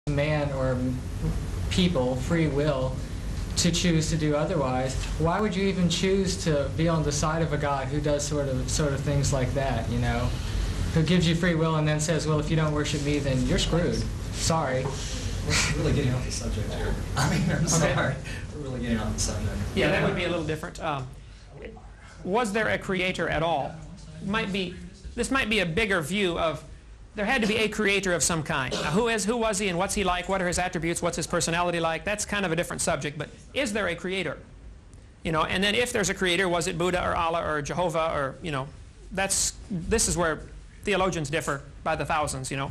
man or people free will to choose to do otherwise, why would you even choose to be on the side of a God who does sort of things like that, you know, who gives you free will and then says, well, if you don't worship me, then you're screwed. Sorry. We're really getting off the subject here. I mean, I'm sorry. We're really getting off the subject. Yeah, that would be a little different. Was there a creator at all? This might be a bigger view of there had to be a creator of some kind. Now, who was he and what's he like? What are his attributes? What's his personality like? That's kind of a different subject. But is there a creator? You know, and then if there's a creator, was it Buddha or Allah or Jehovah or, you know, this is where theologians differ by the thousands, you know.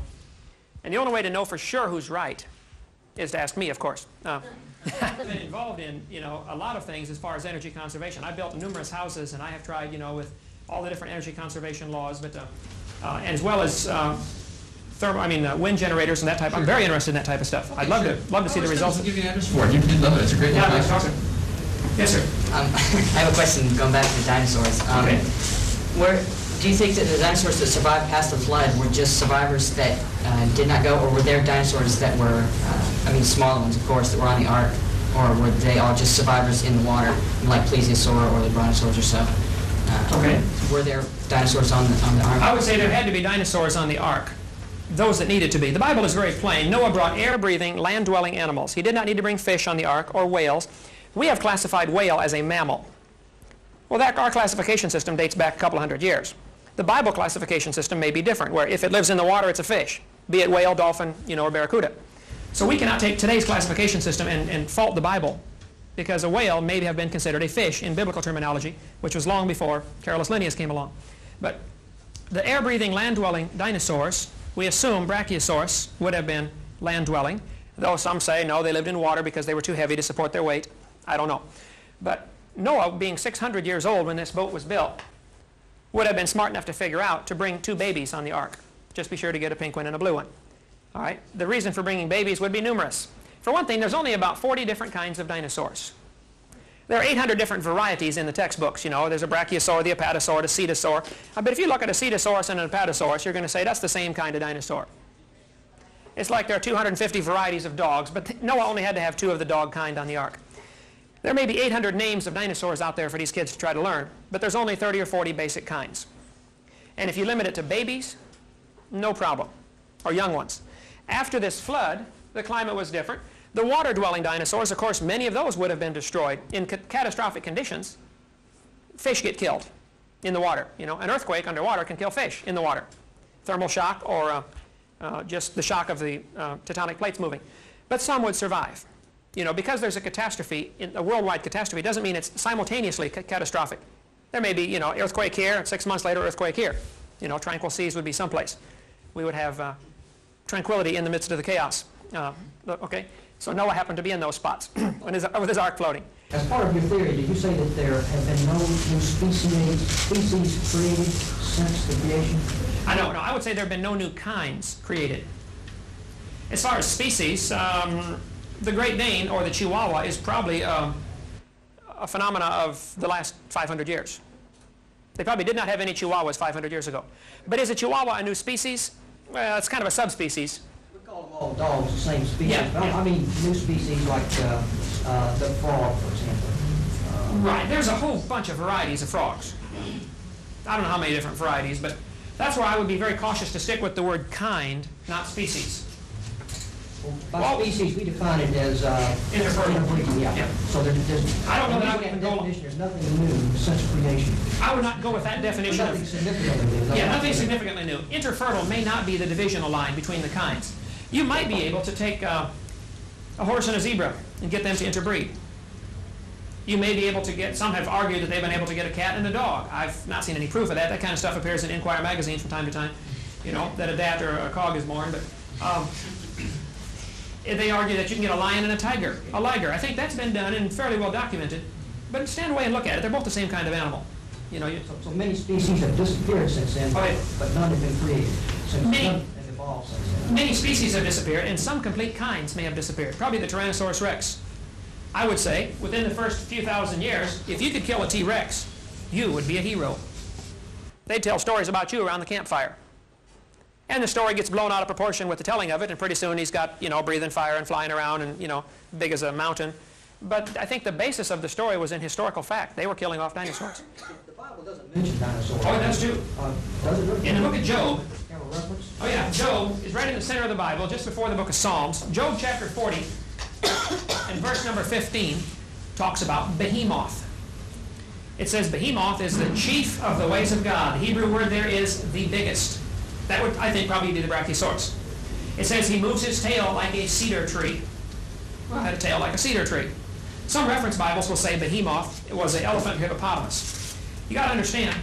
And the only way to know for sure who's right is to ask me, of course. I've been involved in, you know, a lot of things as far as energy conservation. I built numerous houses, and I have tried, you know, with all the different energy conservation laws, but as well as wind generators and that type. I'm very interested in that type of stuff. Okay, I'd love to see the results. I'll give you an address for it. You'd love it. It's a great location. Yes, sir. I have a question going back to the dinosaurs. Okay. Do you think that the dinosaurs that survived past the flood were just survivors that did not go, or were there dinosaurs that were, smaller ones, of course, that were on the ark, or were they all just survivors in the water, like plesiosaur or the brontosaurs or so? Okay. Were there dinosaurs on the ark? I would say there had to be dinosaurs on the ark, those that needed to be. The Bible is very plain. Noah brought air-breathing, land-dwelling animals. He did not need to bring fish on the ark or whales. We have classified whale as a mammal. Well, our classification system dates back a couple hundred years. The Bible classification system may be different, where if it lives in the water, it's a fish, be it whale, dolphin, you know, or barracuda. So we cannot take today's classification system and fault the Bible, because a whale may have been considered a fish in biblical terminology, which was long before Carolus Linnaeus came along. But the air-breathing, land-dwelling dinosaurs, we assume Brachiosaurus would have been land-dwelling, though some say, no, they lived in water because they were too heavy to support their weight. I don't know. But Noah, being 600 years old when this boat was built, would have been smart enough to figure out to bring 2 babies on the ark. Just be sure to get a pink one and a blue one. All right? The reason for bringing babies would be numerous. For one thing, there's only about 40 different kinds of dinosaurs. There are 800 different varieties in the textbooks. You know, there's a brachiosaur, the apatosaur, the cetosaur. But if you look at a cetosaurus and an apatosaurus, you're going to say that's the same kind of dinosaur. It's like there are 250 varieties of dogs, but Noah only had to have 2 of the dog kind on the ark. There may be 800 names of dinosaurs out there for these kids to try to learn, but there's only 30 or 40 basic kinds. And if you limit it to babies, no problem, or young ones. After this flood, the climate was different. The water-dwelling dinosaurs, of course, many of those would have been destroyed. In catastrophic conditions, fish get killed in the water. You know, an earthquake underwater can kill fish in the water. Thermal shock or just the shock of the tectonic plates moving. But some would survive. You know, because there's a catastrophe, a worldwide catastrophe, doesn't mean it's simultaneously catastrophic. There may be, you know, earthquake here, and 6 months later, earthquake here. You know, tranquil seas would be someplace. We would have tranquility in the midst of the chaos. Okay, so Noah happened to be in those spots with his ark floating. As part of your theory, did you say that there have been no new species created since the creation? No, I would say there have been no new kinds created. As far as species, the Great Dane, or the Chihuahua, is probably a phenomena of the last 500 years. They probably did not have any Chihuahuas 500 years ago. But is a Chihuahua a new species? Well, it's kind of a subspecies. We call them all dogs the same species. Yeah, but I mean new species like the frog, for example. Right. There's a whole bunch of varieties of frogs. I don't know how many different varieties, but that's where I would be very cautious to stick with the word kind, not species. By species, we define it as interbreeding. Yeah. So there's I don't know that I would even go. There's nothing new since creation. I would not go with that definition. Nothing significantly new. Yeah, nothing significantly new. Interfertile may not be the divisional line between the kinds. You might be able to take a horse and a zebra and get them to interbreed. You may be able to get, some have argued that they've been able to get a cat and a dog. I've not seen any proof of that. That kind of stuff appears in Inquirer magazine from time to time, you know, that a dat or a cog is born. But they argue that you can get a lion and a tiger, a liger. I think that's been done and fairly well documented. But stand away and look at it. They're both the same kind of animal. You know, so many species have disappeared since then, but none have been created. So none have evolved since then. Many species have disappeared, and some complete kinds may have disappeared. Probably the Tyrannosaurus rex. I would say, within the first few thousand years, if you could kill a T-Rex, you would be a hero. They'd tell stories about you around the campfire. And the story gets blown out of proportion with the telling of it, and pretty soon he's got, you know, breathing fire and flying around and, you know, big as a mountain. But I think the basis of the story was in historical fact. They were killing off dinosaurs. The Bible doesn't mention dinosaurs. Oh, it does too. Does it really? In the book of Job, Have a reference? oh yeah, Job is right in the center of the Bible, just before the book of Psalms. Job chapter 40 and verse number 15 talks about Behemoth. It says Behemoth is the chief of the ways of God. The Hebrew word there is the biggest. That would, I think, probably be the Brachiosaurus. It says he moves his tail like a cedar tree. Well, it had a tail like a cedar tree. Some reference Bibles will say Behemoth was an elephant hippopotamus. You got to understand,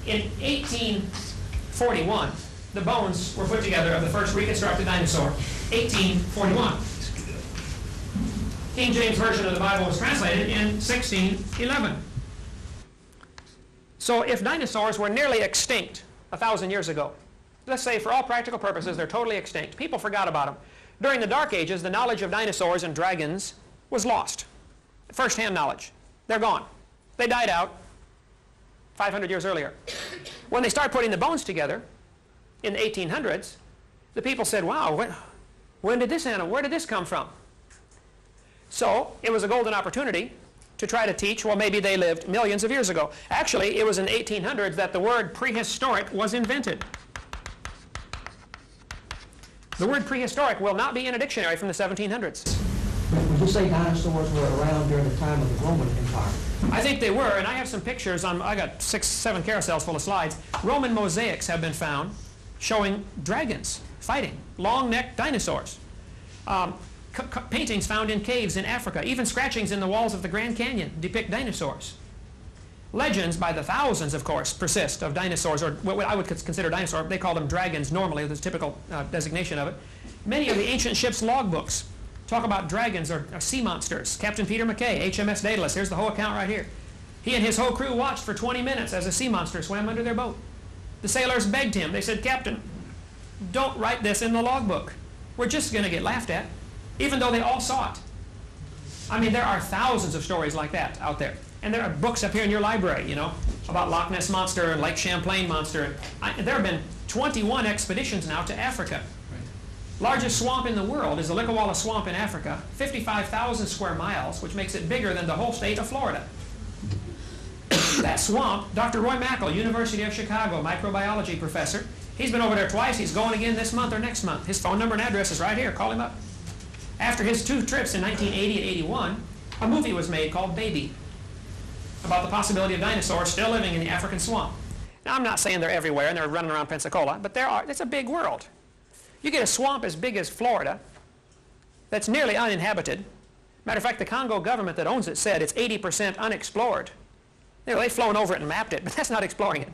in 1841, the bones were put together of the first reconstructed dinosaur. 1841. King James Version of the Bible was translated in 1611. So if dinosaurs were nearly extinct 1,000 years ago, let's say for all practical purposes they're totally extinct, people forgot about them. During the Dark Ages, the knowledge of dinosaurs and dragons was lost. First-hand knowledge. They're gone. They died out 500 years earlier. When they start putting the bones together in the 1800s, the people said, wow, when did this animal, where did this come from? So it was a golden opportunity to try to teach, well, maybe they lived millions of years ago. Actually, it was in the 1800s that the word prehistoric was invented. The word prehistoric will not be in a dictionary from the 1700s. Would you say dinosaurs were around during the time of the Roman Empire? I think they were, and I have some pictures on, I got 6, 7 carousels full of slides. Roman mosaics have been found showing dragons fighting, long-necked dinosaurs. Paintings found in caves in Africa, even scratchings in the walls of the Grand Canyon depict dinosaurs. Legends by the thousands, of course, persist of dinosaurs, or what I would consider dinosaur. They call them dragons normally, the typical designation of it. Many of the ancient ships' logbooks talk about dragons or sea monsters. Captain Peter McKay, HMS Daedalus, here's the whole account right here. He and his whole crew watched for 20 minutes as a sea monster swam under their boat. The sailors begged him. They said, Captain, don't write this in the logbook. We're just going to get laughed at, even though they all saw it. I mean, there are thousands of stories like that out there. And there are books up here in your library, you know, about Loch Ness Monster and Lake Champlain Monster. There have been 21 expeditions now to Africa. Largest swamp in the world is the Likawala Swamp in Africa, 55,000 square miles, which makes it bigger than the whole state of Florida. That swamp, Dr. Roy Mackle, University of Chicago, microbiology professor, he's been over there twice. He's going again this month or next month. His phone number and address is right here. Call him up. After his 2 trips in 1980 and 81, a movie was made called Baby, about the possibility of dinosaurs still living in the African swamp. Now, I'm not saying they're everywhere and they're running around Pensacola, but it's a big world. You get a swamp as big as Florida that's nearly uninhabited. Matter of fact, the Congo government that owns it said it's 80% unexplored. You know, they've flown over it and mapped it, but that's not exploring it.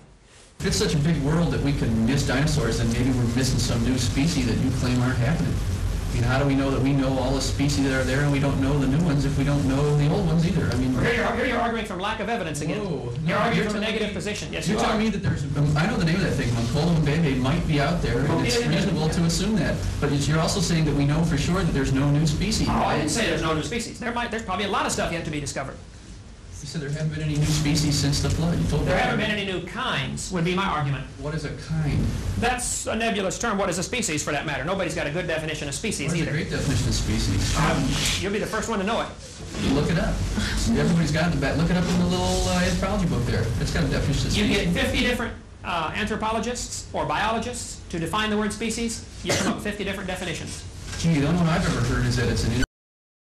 If it's such a big world that we can miss dinosaurs, then maybe we're missing some new species that you claim aren't happening. I mean, how do we know that we know all the species that are there and we don't know the new ones if we don't know the old ones either? I mean, here you're arguing from lack of evidence again. Whoa, you're no, arguing from a negative position. Yes, you're you are. telling me that there's, I know the name of that thing, Moncola Mbebe might be out there, and it's reasonable to assume that. But you're also saying that we know for sure that there's no new species. Oh, I didn't say there's no new species. There's probably a lot of stuff yet to be discovered. You said there haven't been any new species since the flood. You told me there haven't been any new kinds, would be my argument. What is a kind? That's a nebulous term. What is a species, for that matter? Nobody's got a good definition of species either. That's a great definition of species. You'll be the first one to know it. You look it up. Everybody's got it in the back. Look it up in the little anthropology book there. It's got a definition of species. You get 50 different anthropologists or biologists to define the word species. You come up with 50 different definitions. Gee, the only one I've ever heard is that it's an